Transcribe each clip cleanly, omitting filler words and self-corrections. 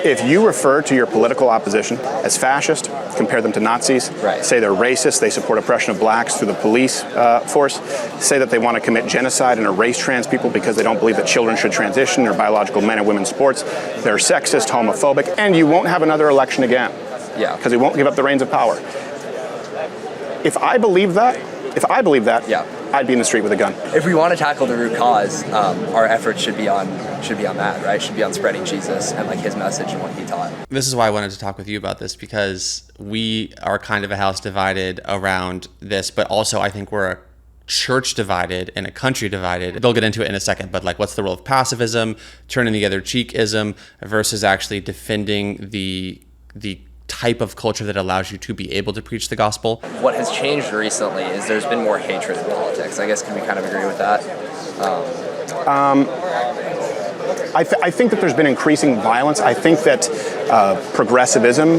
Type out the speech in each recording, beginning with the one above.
If you refer to your political opposition as fascist, compare them to Nazis, say they're racist, they support oppression of blacks through the police force, say that they want to commit genocide and erase trans people because they don't believe that children should transition or biological men and women's sports, they're sexist, homophobic, and you won't have another election again. Yeah. Because he won't give up the reins of power. If I believe that, I'd be in the street with a gun. If we want to tackle the root cause, our efforts should be on that, right? Should be on spreading Jesus and like his message and what he taught. This is why I wanted to talk with you about this, because we are kind of a house divided around this, but also I think we're a church divided and a country divided. They'll get into it in a second, but like, what's the role of pacifism, turning the other cheekism, versus actually defending the type of culture that allows you to be able to preach the gospel? What has changed recently is there's been more hatred in politics. I guess, can we kind of agree with that? I think that there's been increasing violence. I think that progressivism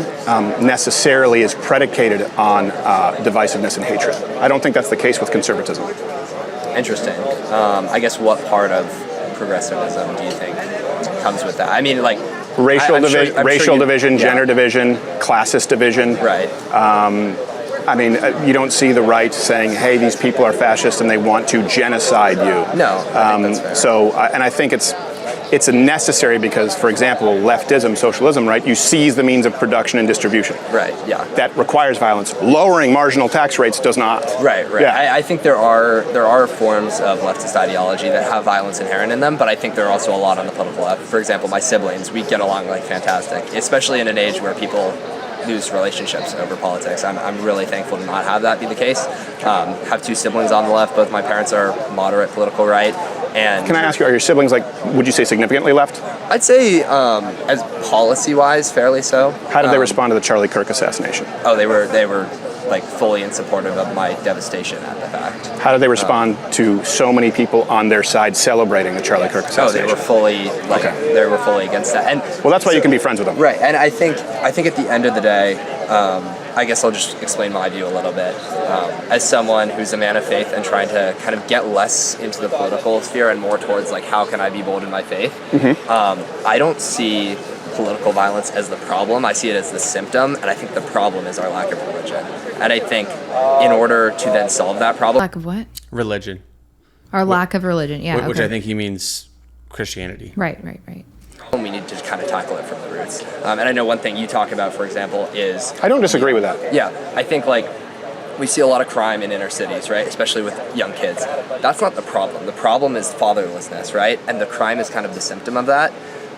necessarily is predicated on divisiveness and hatred. I don't think that's the case with conservatism. Interesting. I guess what part of progressivism do you think comes with that? I mean, like, racial division, gender division, classist division. Right. I mean, you don't see the right saying, hey, these people are fascist and they want to genocide you. No, I think that's fair. So, and I think it's a necessary because, for example, leftism, socialism, right, you seize the means of production and distribution. Right, yeah. That requires violence. Lowering marginal tax rates does not. Right. Yeah. I think there are forms of leftist ideology that have violence inherent in them, but I think there are also a lot on the political left. For example, my siblings, we get along like fantastic, especially in an age where people lose relationships over politics. I'm really thankful to not have that be the case. Have two siblings on the left. Both my parents are moderate political right. And can I ask you, are your siblings, like, would you say significantly left? I'd say, as policy-wise, fairly so. How did they respond to the Charlie Kirk assassination? Oh, they were like fully in supportive of my devastation at the fact. How did they respond to so many people on their side celebrating the Charlie Kirk assassination? Oh, they were fully against that. And well, that's why you can be friends with them. Right, and I think at the end of the day, I guess I'll just explain my view a little bit. As someone who's a man of faith and trying to kind of get less into the political sphere and more towards like, how can I be bold in my faith? Mm-hmm. I don't see political violence as the problem. I see it as the symptom, and I think the problem is our lack of religion. And I think in order to then solve that problem... Lack of what? Religion. Our lack of religion, yeah. Which I think he means Christianity. Right. We need to kind of tackle it from the roots. And I know one thing you talk about, for example, is... I don't disagree with that. Yeah, I think like we see a lot of crime in inner cities, right? Especially with young kids. That's not the problem. The problem is fatherlessness, right? And the crime is kind of the symptom of that.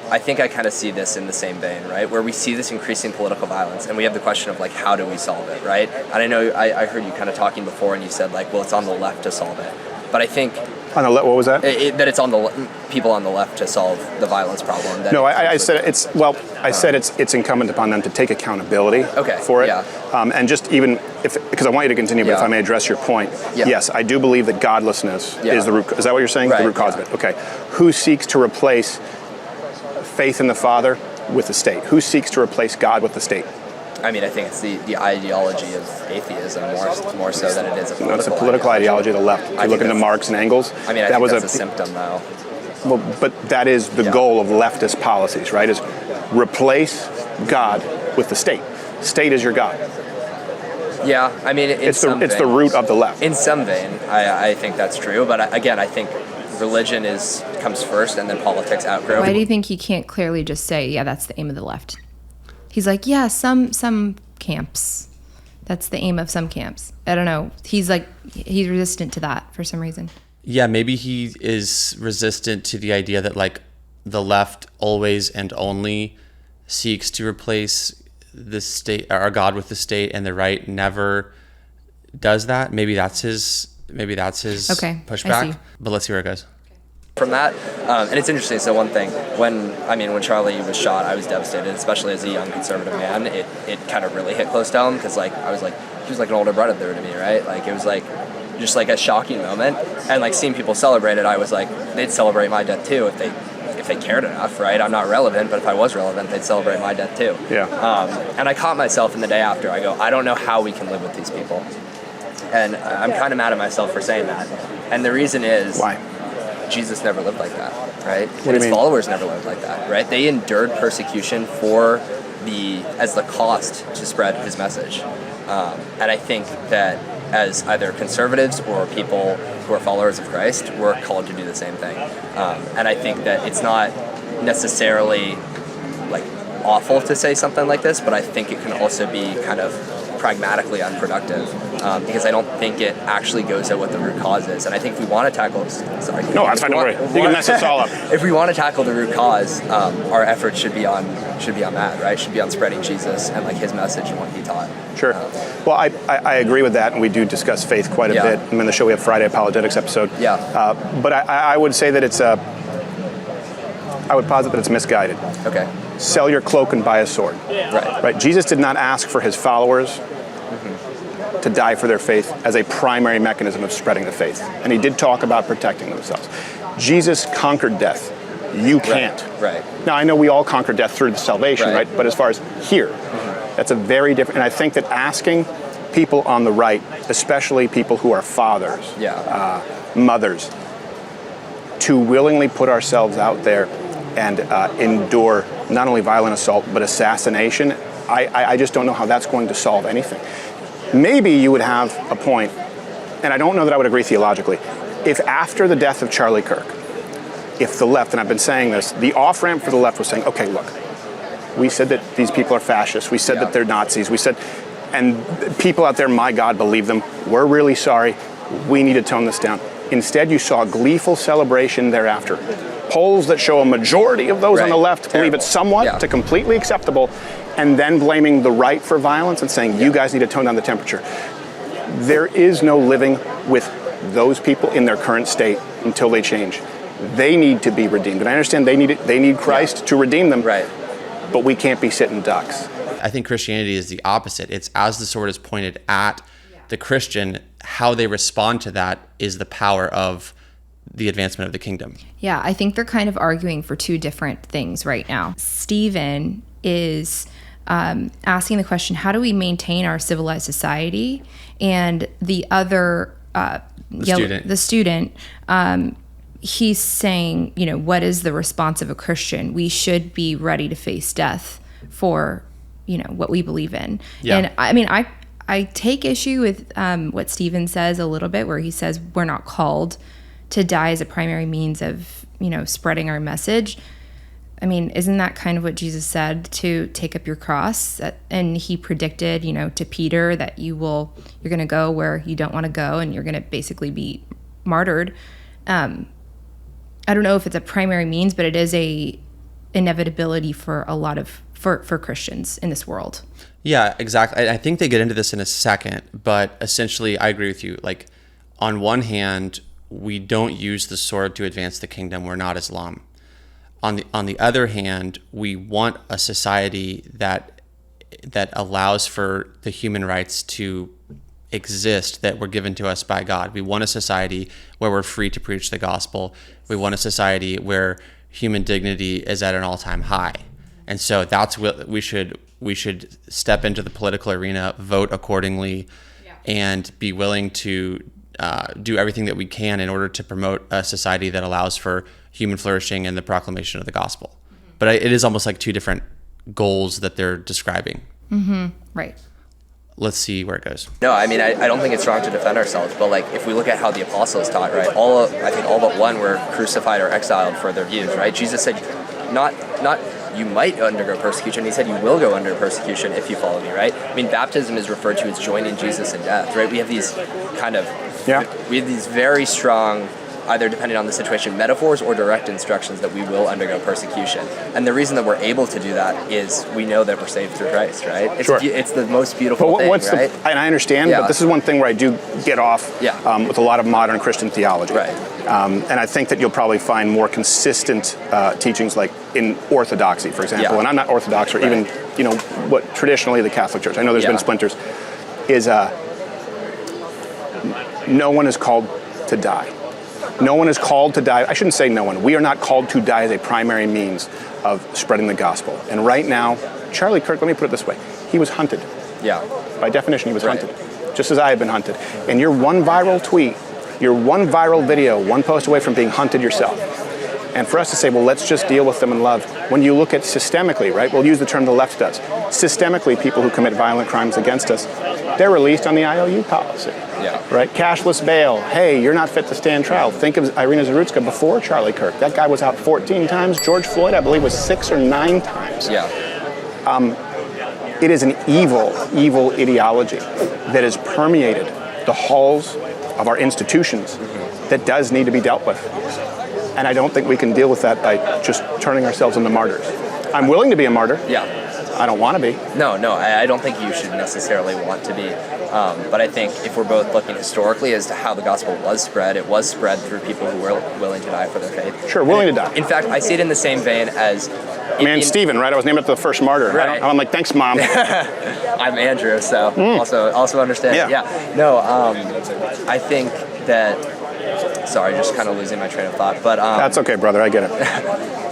I think I kind of see this in the same vein, right? Where we see this increasing political violence, and we have the question of like, how do we solve it, right? And I know I heard you kind of talking before, and you said like, well, it's on the left to solve it. But I think on the left, what was that? That it's on the people on the left to solve the violence problem. No, I said it's I said it's incumbent upon them to take accountability for it. Yeah. And just even because I want you to continue, but if I may address your point, yes, I do believe that godlessness is the root. Is that what you're saying? Right, the root cause of it. Okay. Who seeks to replace faith in the Father with the state? Who seeks to replace God with the state? I mean, I think it's the ideology of atheism more so than it is a political. No, it's a political ideology of the left. If you look into Marx and Engels, I mean, I think that's a symptom, though. Well, but that is the goal of leftist policies, right? Is replace God with the state. State is your God. Yeah, I mean, it's the root of the left. In some vein, I think that's true. But again, I think religion comes first, and then politics outgrow. Why do you think he can't clearly just say, yeah, that's the aim of the left? He's like, yeah, some camps. That's the aim of some camps. I don't know. He's resistant to that for some reason. Yeah, maybe he is resistant to the idea that like the left always and only seeks to replace the state or God with the state, and the right never does that. Maybe that's his pushback. But let's see where it goes. From that, and it's interesting. So one thing, when Charlie was shot, I was devastated, especially as a young conservative man. It kind of really hit close to home because like I was like, he was like an older brother there to me, right? Like it was like just like a shocking moment, and like seeing people celebrate it, I was like, they'd celebrate my death too if they cared enough, right? I'm not relevant, but if I was relevant, they'd celebrate my death too. Yeah. And I caught myself in the day after. I go, I don't know how we can live with these people, and I'm kind of mad at myself for saying that. And the reason is, why? Jesus never lived like that, right? What do And you his mean? followers never lived like that, right? They endured persecution as the cost to spread his message. And I think that as either conservatives or people who are followers of Christ, we're called to do the same thing. And I think that it's not necessarily like awful to say something like this, but I think it can also be kind of pragmatically unproductive because I don't think it actually goes at what the root cause is. And I think if we want to tackle, sorry, No, that's fine. Don't worry. You can mess us all up. If we want to tackle the root cause, our efforts should be on that, right? Should be on spreading Jesus and like his message and what he taught. Sure. Well, I agree with that, and we do discuss faith quite a bit. I mean, the show we have Friday Apologetics episode. Yeah. But I would say that I would posit that it's misguided. Okay. Sell your cloak and buy a sword. Right. Right. Jesus did not ask for his followers to die for their faith as a primary mechanism of spreading the faith. And he did talk about protecting themselves. Jesus conquered death. You can't. Right. Now, I know we all conquer death through the salvation, right? But as far as here, that's a very different, and I think that asking people on the right, especially people who are fathers, mothers, to willingly put ourselves out there and endure not only violent assault, but assassination, I just don't know how that's going to solve anything. Maybe you would have a point, and I don't know that I would agree theologically, if after the death of Charlie Kirk, if the left, and I've been saying this, the off-ramp for the left was saying, okay, look, we said that these people are fascists, we said that they're Nazis, we said, and people out there, my God, believe them, we're really sorry, we need to tone this down. Instead, you saw a gleeful celebration thereafter. Polls that show a majority of those on the left believe it's somewhat to completely acceptable, and then blaming the right for violence and saying, you guys need to tone down the temperature. There is no living with those people in their current state until they change. They need to be redeemed. And I understand they need Christ to redeem them, but we can't be sitting ducks. I think Christianity is the opposite. It's as the sword is pointed at the Christian, how they respond to that is the power of the advancement of the kingdom. Yeah, I think they're kind of arguing for two different things right now. Stephen is asking the question, how do we maintain our civilized society? And the other, the student, he's saying, what is the response of a Christian? We should be ready to face death for, what we believe in. Yeah. And I mean, I take issue with what Stephen says a little bit, where he says we're not called to die as a primary means of, spreading our message. I mean, isn't that kind of what Jesus said, to take up your cross? And he predicted, to Peter that you're going to go where you don't want to go, and you're going to basically be martyred. I don't know if it's a primary means, but it is a inevitability for a lot of for Christians in this world. Yeah, exactly. I think they get into this in a second, but essentially I agree with you. Like, on one hand, we don't use the sword to advance the kingdom. We're not Islam. On the other hand, we want a society that allows for the human rights to exist that were given to us by God. We want a society where we're free to preach the gospel. We want a society where human dignity is at an all-time high. And so that's what we should step into the political arena, vote accordingly, and be willing to do everything that we can in order to promote a society that allows for human flourishing and the proclamation of the gospel. But it is almost like two different goals that they're describing. Mm-hmm. Right. Let's see where it goes. No, I mean, I don't think it's wrong to defend ourselves, but like if we look at how the apostles taught, right, I think all but one were crucified or exiled for their views, right? Jesus said, not you might undergo persecution. He said you will go under persecution if you follow me, right? I mean, baptism is referred to as joining Jesus in death, right? We have these we have these very strong, either depending on the situation, metaphors or direct instructions that we will undergo persecution. And the reason that we're able to do that is we know that we're saved through Christ, right? It's the most beautiful thing, right? And I understand, but this is one thing where I do get off with a lot of modern Christian theology. Right. And I think that you'll probably find more consistent teachings like in Orthodoxy, for example, and I'm not Orthodox or even, what traditionally the Catholic Church, I know there's been splinters, is no one is called to die. No one is called to die. I shouldn't say no one. We are not called to die as a primary means of spreading the gospel. And right now, Charlie Kirk, let me put it this way, he was hunted. Yeah. By definition, he was hunted, just as I have been hunted. And your one viral tweet You're one viral video, one post away from being hunted yourself. And for us to say, well, let's just deal with them in love. When you look at systemically, right, we'll use the term the left does. Systemically, people who commit violent crimes against us, they're released on the IOU policy. Yeah. Right? Cashless bail. Hey, you're not fit to stand trial. Think of Irina Zarutska before Charlie Kirk. That guy was out 14 times. George Floyd, I believe, was 6 or 9 times. Yeah. It is an evil, evil ideology that has permeated the halls of our institutions that does need to be dealt with. And I don't think we can deal with that by just turning ourselves into martyrs. I'm willing to be a martyr. Yeah. I don't want to be. No, I don't think you should necessarily want to be. But I think if we're both looking historically as to how the gospel was spread, it was spread through people who were willing to die for their faith. Sure, willing to die. In fact, I see it in the same vein as... Stephen, right? I was named after the first martyr. Right. I'm like, thanks, Mom. I'm Andrew, so also understand. Yeah. No, I think that... Sorry, just kind of losing my train of thought. But That's okay, brother. I get it.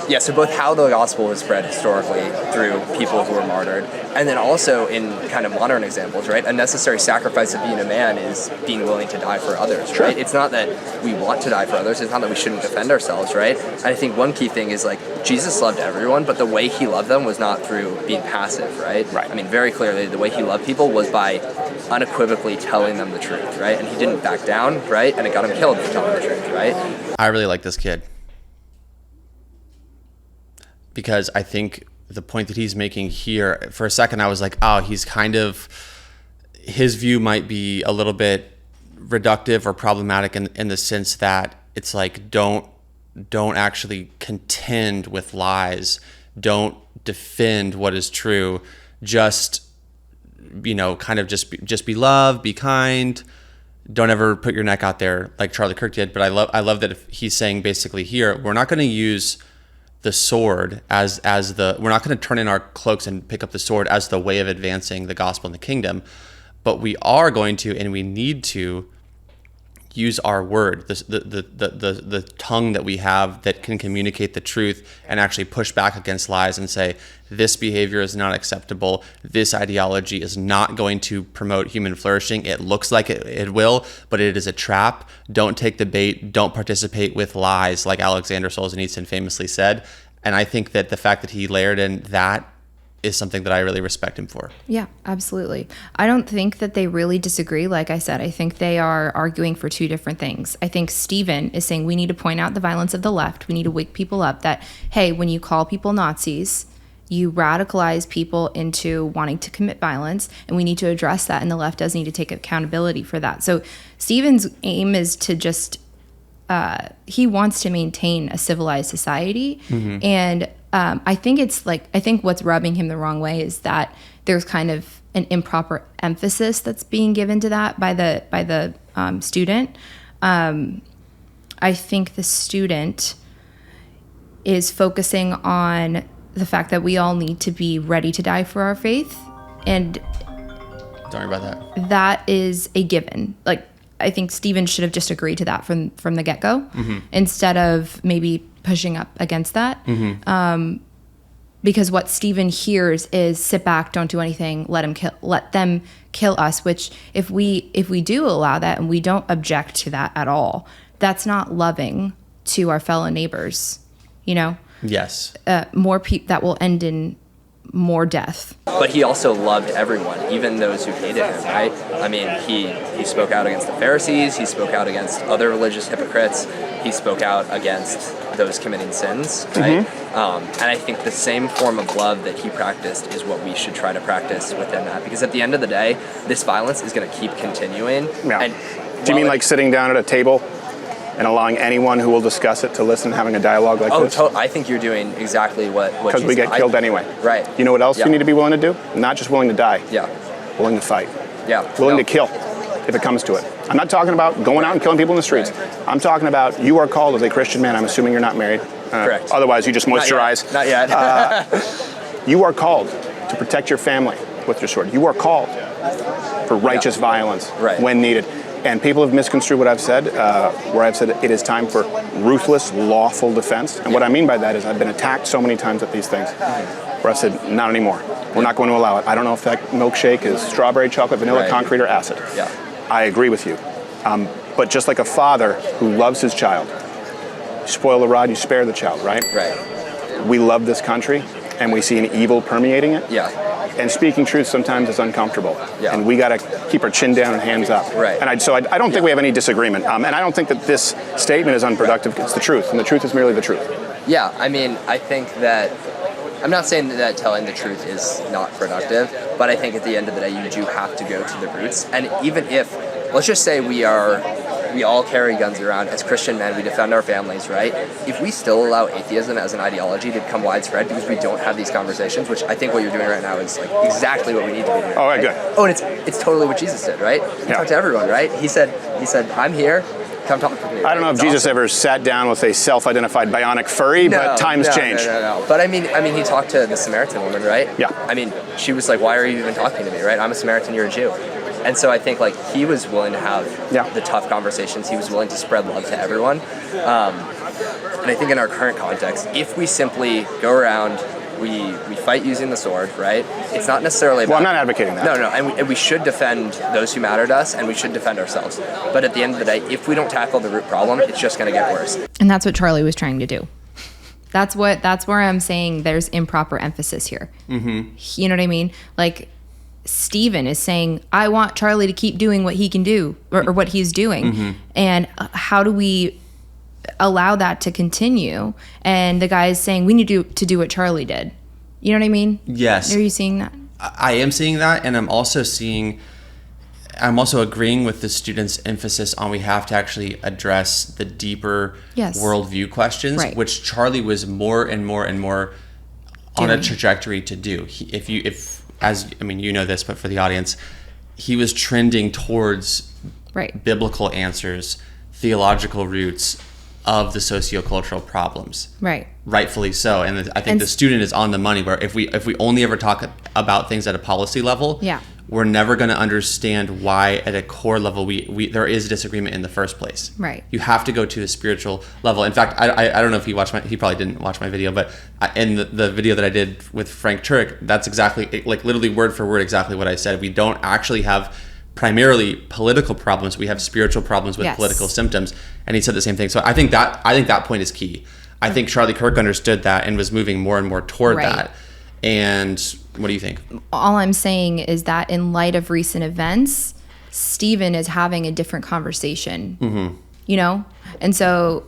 Yeah, so both how the gospel was spread historically through people who were martyred, and then also in kind of modern examples, right? A necessary sacrifice of being a man is being willing to die for others, Sure. right? It's not that we want to die for others. It's not that we shouldn't defend ourselves, right? And I think one key thing is, like, Jesus loved everyone, but the way he loved them was not through being passive, right? Right. I mean, very clearly, the way he loved people was by unequivocally telling them the truth, right? And he didn't back down, right? And it got him killed for telling the truth, right? I really like this kid, because I think the point that he's making here, for a second I was like, oh, he's kind of, his view might be a little bit reductive or problematic in the sense that it's like, don't actually contend with lies, don't defend what is true, just, kind of just be love, be kind, don't ever put your neck out there like Charlie Kirk did. But I love that if he's saying basically here, we're not going to use the sword we're not going to turn in our cloaks and pick up the sword as the way of advancing the gospel in the kingdom, but we are going to, and we need to, use our word, the tongue that we have that can communicate the truth and actually push back against lies and say, this behavior is not acceptable. This ideology is not going to promote human flourishing. It looks like it will, but it is a trap. Don't take the bait. Don't participate with lies, like Alexander Solzhenitsyn famously said. And I think that the fact that he layered in that is something that I really respect him for. Yeah, absolutely. I don't think that they really disagree. Like I said, I think they are arguing for two different things. I think Stephen is saying we need to point out the violence of the left. We need to wake people up that, hey, when you call people Nazis, you radicalize people into wanting to commit violence, and we need to address that, and the left does need to take accountability for that. So Stephen's aim is to just, he wants to maintain a civilized society, and I think what's rubbing him the wrong way is that there's kind of an improper emphasis that's being given to that by the student. I think the student is focusing on the fact that we all need to be ready to die for our faith, and Don't worry about that. that is a given. Like, I think Stephen should have just agreed to that from the get-go, instead of maybe pushing up against that. Because what Stephen hears is sit back, don't do anything, let them kill us, which if we do allow that and we don't object to that at all, that's not loving to our fellow neighbors, Yes. more that will end in more death. But he also loved everyone, even those who hated him, right? I mean, he spoke out against the Pharisees, he spoke out against other religious hypocrites, he spoke out against those committing sins, right? And I think the same form of love that he practiced is what we should try to practice within that, because at the end of the day, this violence is going to keep continuing. Yeah. And Do you mean like sitting down at a table and allowing anyone who will discuss it to listen, having a dialogue like this? I think you're doing exactly what Because we get killed anyway. Right. You know what else Yeah. you need to be willing to do? Not just willing to die. Yeah. Willing to fight. Yeah. Willing No. to kill if it comes to it. I'm not talking about going out and killing people in the streets. I'm talking about you are called as a Christian man. I'm assuming you're not married. Correct. Otherwise, you just moisturize. Not yet. You are called to protect your family with your sword. You are called for righteous violence when needed. And people have misconstrued what I've said, where I've said it is time for ruthless, lawful defense. And what I mean by that is I've been attacked so many times at these things where I've said, not anymore. We're not going to allow it. I don't know if that milkshake is strawberry, chocolate, vanilla, concrete, or acid. Yeah. I agree with you. But just like a father who loves his child, you spoil the rod, you spare the child, right? Right. We love this country, and we see an evil permeating it. Yeah. And speaking truth sometimes is uncomfortable. Yeah. And we got to keep our chin down and hands up. Right. And I don't think we have any disagreement. And I don't think that this statement is unproductive. It's the truth, and the truth is merely the truth. Yeah, I mean, I think that, I'm not saying that telling the truth is not productive, but I think at the end of the day, you do have to go to the roots. And even if, let's just say we all carry guns around. As Christian men, we defend our families, right? If we still allow atheism as an ideology to become widespread because we don't have these conversations, which I think what you're doing right now is like exactly what we need to be doing. Oh, right? good. Oh, and it's totally what Jesus did, right? He talked to everyone, right? He said, I'm here. Come talk to me. Right? I don't know if Jesus ever sat down with a self-identified bionic furry, but times change. No. But I mean, he talked to the Samaritan woman, right? Yeah. I mean, she was like, "Why are you even talking to me?" Right? I'm a Samaritan. You're a Jew. And so I think like he was willing to have the tough conversations. He was willing to spread love to everyone. And I think in our current context, if we simply go around, we fight using the sword, right? It's not necessarily about... Well, I'm not advocating that. No, and we should defend those who matter to us, and we should defend ourselves. But at the end of the day, if we don't tackle the root problem, it's just going to get worse. And that's what Charlie was trying to do. That's where I'm saying there's improper emphasis here. Mm-hmm. You know what I mean? Like, Stephen is saying, I want Charlie to keep doing what he can do, or what he's doing. Mm-hmm. And how do we allow that to continue? And the guy is saying, we need to do what Charlie did. You know what I mean? Yes. Are you seeing that? I am seeing that, and I'm also agreeing with the students' emphasis on we have to actually address the deeper worldview questions, right, which Charlie was more and more and more on a trajectory to do. You know this, but for the audience, he was trending towards biblical answers, theological roots of the sociocultural problems. Right. Rightfully so. And I think the student is on the money, where if we only ever talk about things at a policy level, we're never going to understand why at a core level there is disagreement in the first place. Right. You have to go to a spiritual level. In fact, I don't know if he probably didn't watch my video, but in the video that I did with Frank Turek, that's exactly, like literally word for word, exactly what I said. We don't actually have primarily political problems. We have spiritual problems with political symptoms. And he said the same thing. So I think that point is key. I think Charlie Kirk understood that and was moving more and more toward that. And what do you think? All I'm saying is that in light of recent events, Stephen is having a different conversation, you know? And so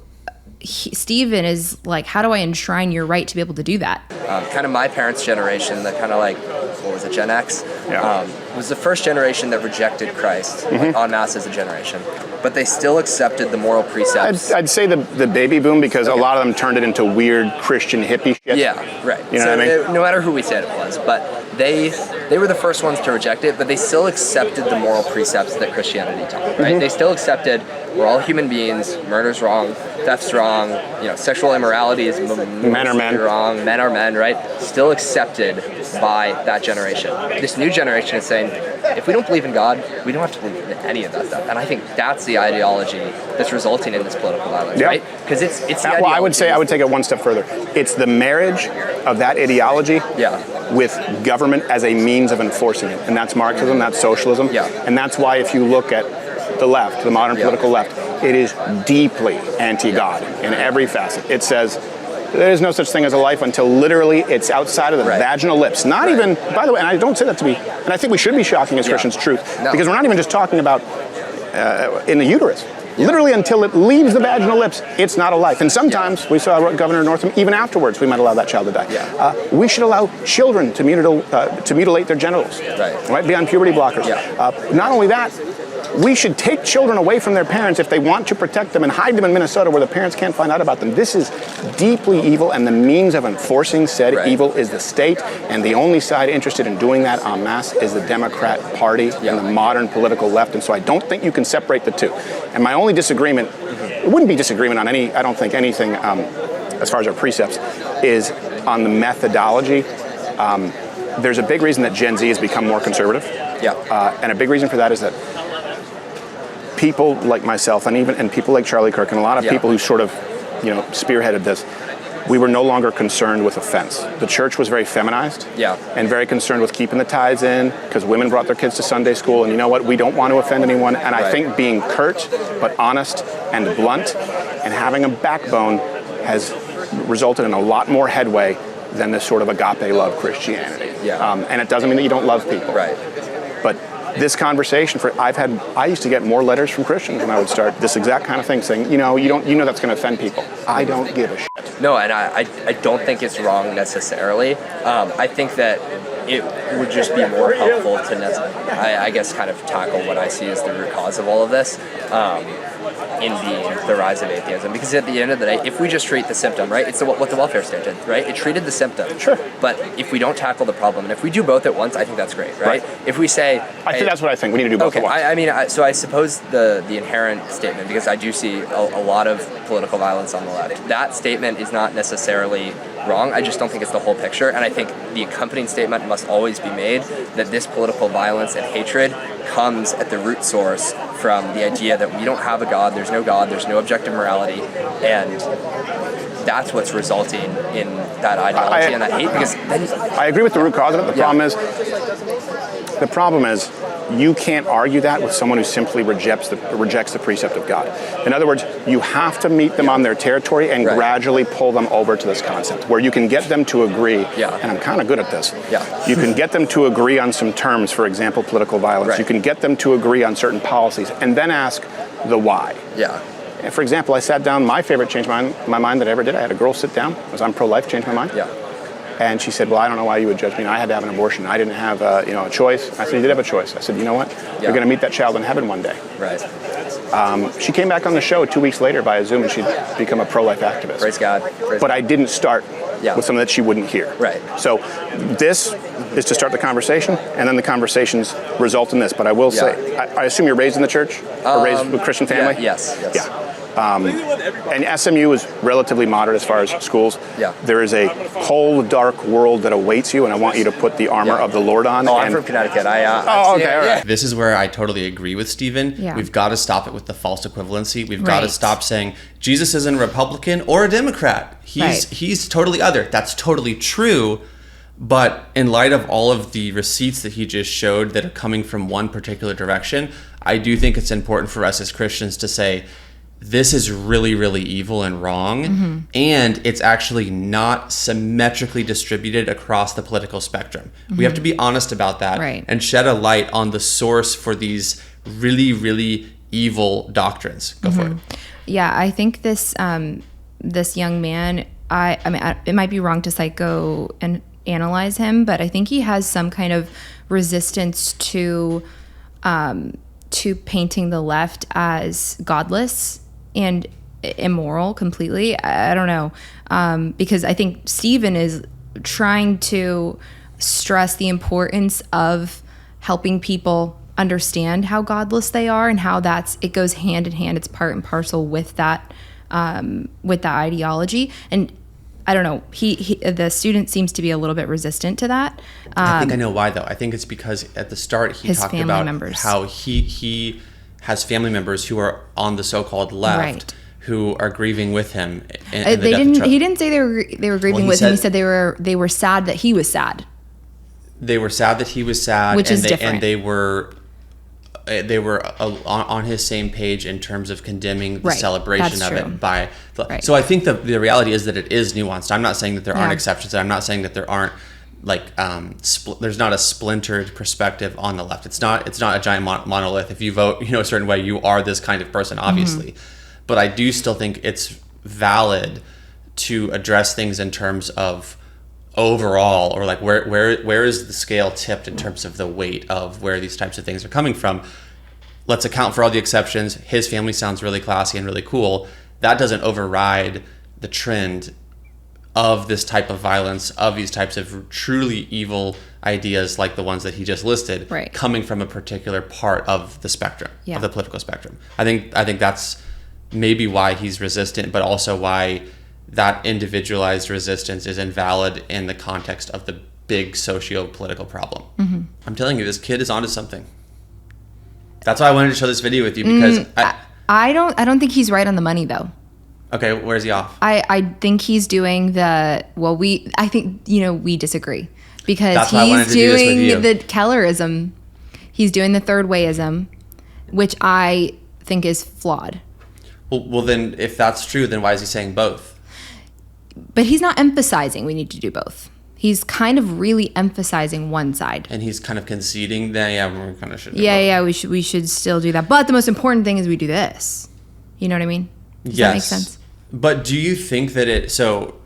Stephen is like, how do I enshrine your right to be able to do that? Kind of my parents' generation, the kind of like, what was it, Gen X? Was the first generation that rejected Christ en masse as a generation. But they still accepted the moral precepts. I'd say the baby boom, because a lot of them turned it into weird Christian hippie shit. Yeah, right. You know what I mean? No matter who we said it was, but they were the first ones to reject it, but they still accepted the moral precepts that Christianity taught, right? They still accepted we're all human beings, murder's wrong, theft's wrong, sexual immorality is men are men wrong, men are men, right? Still accepted by that generation. This new generation is saying, if we don't believe in God, we don't have to believe in any of that stuff. And I think that's the ideology that's resulting in this political violence, right? Because it's the ideology. Well, I would take it one step further. It's the marriage of that ideology with government as a means of enforcing it. And that's Marxism, that's socialism. And that's why if you look at the left, the modern political left, it is deeply anti-God in every facet. It says there is no such thing as a life until literally it's outside of the vaginal lips. Not even, by the way, and I don't say that to be, and I think we should be shocking as Christians truth, because we're not even just talking about in the uterus. Literally until it leaves the vaginal lips, it's not a life. And sometimes, we saw Governor Northam, even afterwards, we might allow that child to die. We should allow children to mutilate their genitals, right? Beyond puberty blockers. Not only that, we should take children away from their parents if they want to protect them and hide them in Minnesota where the parents can't find out about them. This is deeply evil, and the means of enforcing said evil is the state, and the only side interested in doing that en masse is the Democrat Party and the modern political left, and so I don't think you can separate the two. And my only disagreement, it wouldn't be disagreement on I don't think anything as far as our precepts, is on the methodology. There's a big reason that Gen Z has become more conservative, and a big reason for that is that people like myself and people like Charlie Kirk and a lot of people who sort of, spearheaded this, we were no longer concerned with offense. The church was very feminized and very concerned with keeping the tithes in because women brought their kids to Sunday school, and you know what? We don't want to offend anyone, and I think being curt but honest and blunt and having a backbone has resulted in a lot more headway than this sort of agape love Christianity. And it doesn't mean that you don't love people. But this conversation, I used to get more letters from Christians when I would start this exact kind of thing, saying, you know that's going to offend people. I don't give a shit. No, and I don't think it's wrong necessarily. I think that it would just be more helpful to, I guess, kind of tackle what I see as the root cause of all of this. In being the rise of atheism, because at the end of the day, if we just treat the symptom, right, it's what the welfare state did, right? It treated the symptom. Sure. But if we don't tackle the problem, and if we do both at once, I think that's great, right? If we say, I think that's what I think. We need to do both at once. So I suppose the inherent statement, because I do see a lot of political violence on the left, that statement is not necessarily wrong. I just don't think it's the whole picture, and I think the accompanying statement must always be made that this political violence and hatred comes at the root source from the idea that we don't have a God, there's no objective morality, and that's what's resulting in that ideology and that hate. Because I agree with the root cause of it. The problem is you can't argue that with someone who simply rejects the precept of God. In other words, you have to meet them on their territory and gradually pull them over to this concept where you can get them to agree, and I'm kind of good at this. You can get them to agree on some terms, for example, political violence. You can get them to agree on certain policies and then ask the why. And for example, I sat down, my favorite change my mind that I ever did, I had a girl sit down, because I'm pro-life, change my mind. And she said, well, I don't know why you would judge me. I had to have an abortion. I didn't have a choice. I said, you did have a choice. I said, you know what? You're going to meet that child in heaven one day. She came back on the show 2 weeks later via Zoom, and she'd become a pro-life activist. Praise God. But I didn't start with something that she wouldn't hear. So this is to start the conversation, and then the conversations result in this. But I will say, I assume you're raised in the church? Or raised with a Christian family? Yes. And SMU is relatively moderate as far as schools. There is a cold, dark world that awaits you, and I want you to put the armor of the Lord on. I'm from Connecticut. Okay, all right. This is where I totally agree with Stephen. We've got to stop it with the false equivalency. We've got to stop saying Jesus isn't a Republican or a Democrat. He's totally other. That's totally true. But in light of all of the receipts that he just showed that are coming from one particular direction, I do think it's important for us as Christians to say, this is really, really evil and wrong, and it's actually not symmetrically distributed across the political spectrum. We have to be honest about that and shed a light on the source for these really, really evil doctrines. Go for it. Yeah, I think this this young man, I mean, it might be wrong to psycho and analyze him, but I think he has some kind of resistance to painting the left as godless and immoral completely. I don't know, because I think Stephen is trying to stress the importance of helping people understand how godless they are and how it goes hand in hand. It's part and parcel with that ideology. And I don't know, the student seems to be a little bit resistant to that. I think I know why though. I think it's because at the start he talked about how he has family members who are on the so-called left who are grieving with him. He didn't say they were grieving with him. He said they were sad that he was sad. They were sad that he was sad, which is different. And they were on his same page in terms of condemning the celebration of it. So I think the reality is that it is nuanced. I'm not saying that there aren't exceptions. I'm not saying that there aren't there's not a splintered perspective on the left. It's not a giant monolith. If you vote a certain way, you are this kind of person, obviously. But I do still think it's valid to address things in terms of overall, or like where is the scale tipped in terms of the weight of where these types of things are coming from. Let's account for all the exceptions. His family sounds really classy and really cool. That doesn't override the trend of this type of violence, of these types of truly evil ideas like the ones that he just listed, coming from a particular part of the spectrum, of the political spectrum. I think that's maybe why he's resistant, but also why that individualized resistance is invalid in the context of the big socio-political problem. I'm telling you, this kid is onto something. That's why I wanted to show this video with you, because I don't think he's right on the money though. Okay, where's he off? I think he's doing we disagree because That's why I wanted he's to do this with doing you. the Kellerism. He's doing the third wayism, which I think is flawed. Well, then if that's true, then why is he saying both? But he's not emphasizing we need to do both. He's kind of really emphasizing one side. And he's kind of conceding that, we kind of should do both. Yeah, we should still do that. But the most important thing is we do this. You know what I mean? Does that make sense? But do you think that so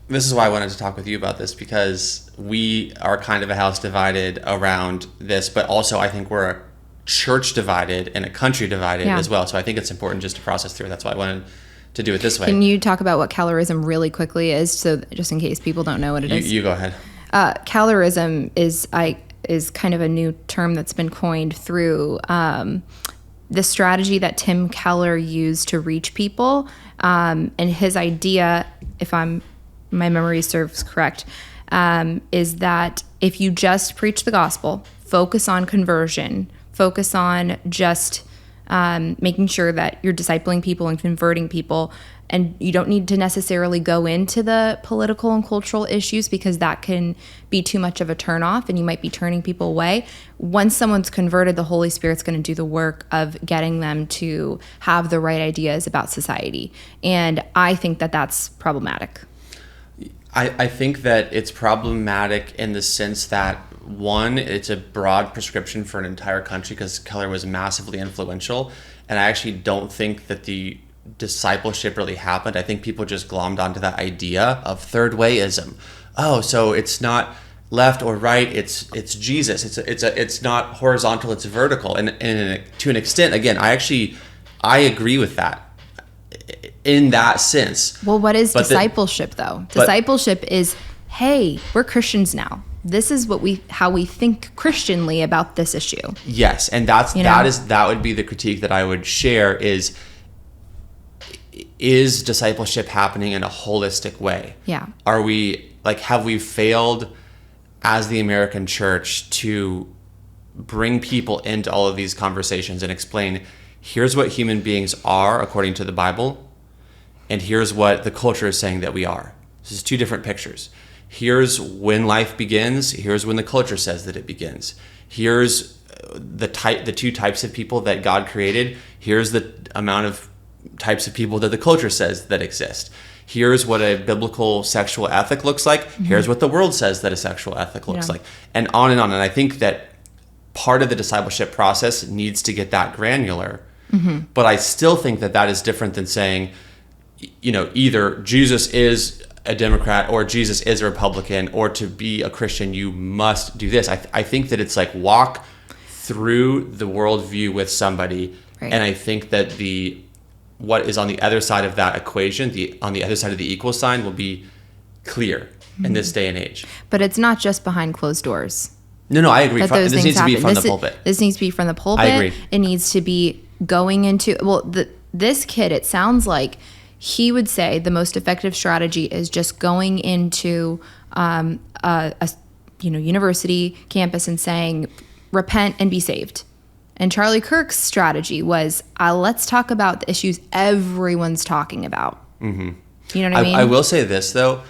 this is why I wanted to talk with you about this, because we are kind of a house divided around this, but also I think we're a church divided and a country divided as well. So I think it's important just to process through. That's why I wanted to do it this way. Can you talk about what Kellerism really quickly is, so just in case people don't know what it is? You go ahead. Kellerism is kind of a new term that's been coined through the strategy that Tim Keller used to reach people. And his idea, if my memory serves correct, is that if you just preach the gospel, focus on conversion, focus on just making sure that you're discipling people and converting people, and you don't need to necessarily go into the political and cultural issues because that can be too much of a turnoff and you might be turning people away. Once someone's converted, the Holy Spirit's going to do the work of getting them to have the right ideas about society. And I think that that's problematic. I think that it's problematic in the sense that, one, it's a broad prescription for an entire country because Keller was massively influential. And I actually don't think that the discipleship really happened. I think people just glommed onto that idea of third wayism. Oh, so it's not left or right, it's Jesus. It's not horizontal, it's vertical. And to an extent, again, I agree with that in that sense. Well, what is discipleship though? Discipleship is, hey, we're Christians now. This is how we think Christianly about this issue. Yes, and that would be the critique that I would share is discipleship happening in a holistic way? Yeah. Have we failed as the American church to bring people into all of these conversations and explain, here's what human beings are according to the Bible, and here's what the culture is saying that we are. This is two different pictures. Here's when life begins. Here's when the culture says that it begins. Here's the two types of people that God created. Here's the amount of types of people that the culture says that exist. Here's what a biblical sexual ethic looks like. Mm-hmm. Here's what the world says that a sexual ethic looks like. And on and on. And I think that part of the discipleship process needs to get that granular. Mm-hmm. But I still think that is different than saying, either Jesus is a Democrat or Jesus is a Republican, or to be a Christian, you must do this. I think that it's like walk through the worldview with somebody. Right. And I think that what is on the other side of that equation, on the other side of the equal sign, will be clear in this day and age. But it's not just behind closed doors. No, I agree. This needs to be from the pulpit. This needs to be from the pulpit. I agree. It needs to be going into, this kid, it sounds like he would say the most effective strategy is just going into a university campus and saying, repent and be saved. And Charlie Kirk's strategy was, let's talk about the issues everyone's talking about. Mm-hmm. You know what I mean? I will say this, though.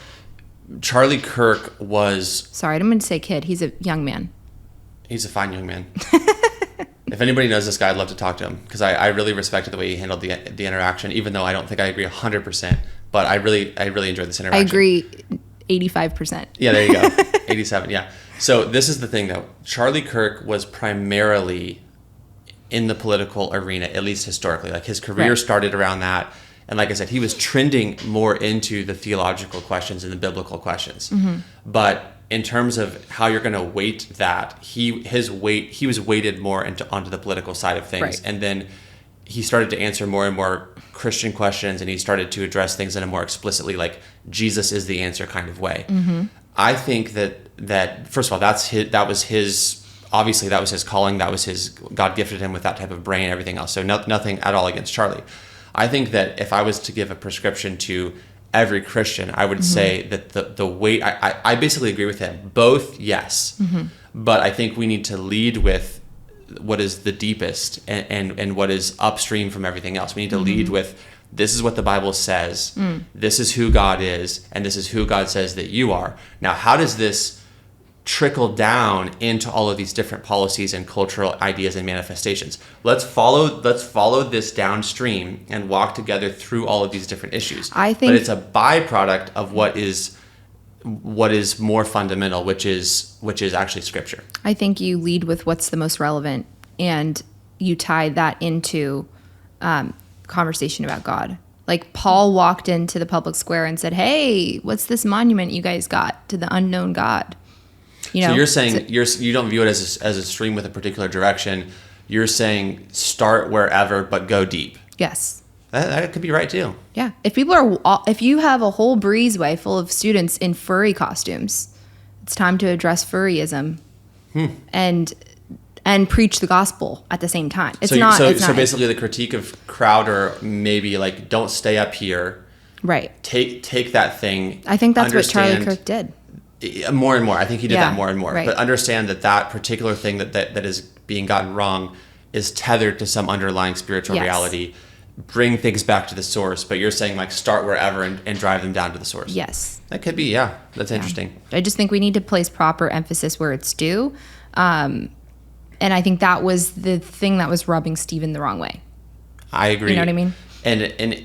Charlie Kirk was... Sorry, I didn't mean to say kid. He's a young man. He's a fine young man. If anybody knows this guy, I'd love to talk to him, because I really respected the way he handled the interaction, even though I don't think I agree 100%. But I really enjoyed this interaction. I agree 85%. Yeah, there you go. 87, yeah. So this is the thing, though. Charlie Kirk was primarily in the political arena, at least historically. Like, his career started around that. And like I said, he was trending more into the theological questions and the biblical questions. Mm-hmm. But in terms of how you're going to weight that, he was weighted more onto the political side of things. Right. And then he started to answer more and more Christian questions, and he started to address things in a more explicitly, like, Jesus is the answer kind of way. Mm-hmm. I think that first of all, that was his calling. That was God gifted him with that type of brain and everything else. So nothing at all against Charlie. I think that if I was to give a prescription to every Christian, I would say that the weight, I basically agree with him. Both, yes. Mm-hmm. But I think we need to lead with what is the deepest and what is upstream from everything else. We need to lead with this is what the Bible says, this is who God is, and this is who God says that you are. Now, how does this trickle down into all of these different policies and cultural ideas and manifestations? Let's follow this downstream and walk together through all of these different issues. I think, but it's a byproduct of what is more fundamental, which is actually Scripture. I think you lead with what's the most relevant, and you tie that into conversation about God. Like Paul walked into the public square and said, "Hey, what's this monument you guys got to the unknown God?" You know, so you're saying you don't view it as a stream with a particular direction. You're saying start wherever, but go deep. Yes. That could be right too. Yeah. If you have a whole breezeway full of students in furry costumes, it's time to address furryism and preach the gospel at the same time. It's not basically the critique of Crowder, maybe like, don't stay up here. Right. Take that thing. I think that's what Charlie Kirk did. More and more. I think he did that more and more. Right. But understand that particular thing that is being gotten wrong is tethered to some underlying spiritual reality. Bring things back to the source, but you're saying like start wherever and drive them down to the source. Yes. That could be, that's interesting. I just think we need to place proper emphasis where it's due. And I think that was the thing that was rubbing Stephen the wrong way. I agree. You know what I mean? And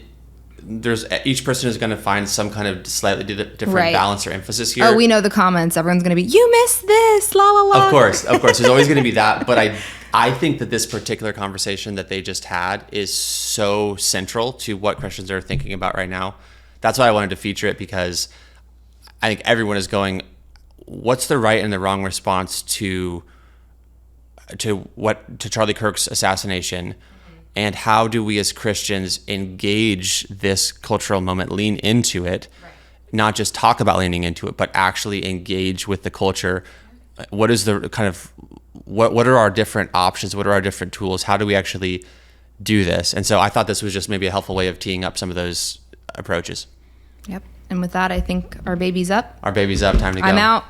there's each person is going to find some kind of slightly different balance or emphasis here. Oh, we know the comments. Everyone's going to be, you missed this, la la la. Of course. There's always going to be that. But I think that this particular conversation that they just had is so central to what Christians are thinking about right now. That's why I wanted to feature it, because I think everyone is going, what's the right and the wrong response to Charlie Kirk's assassination? And how do we as Christians engage this cultural moment, lean into it, not just talk about leaning into it, but actually engage with the culture? What is the kind of, what are our different options? What are our different tools? How do we actually do this? And so I thought this was just maybe a helpful way of teeing up some of those approaches. Yep. And with that, I think our baby's up. Our baby's up. Time to go. I'm out.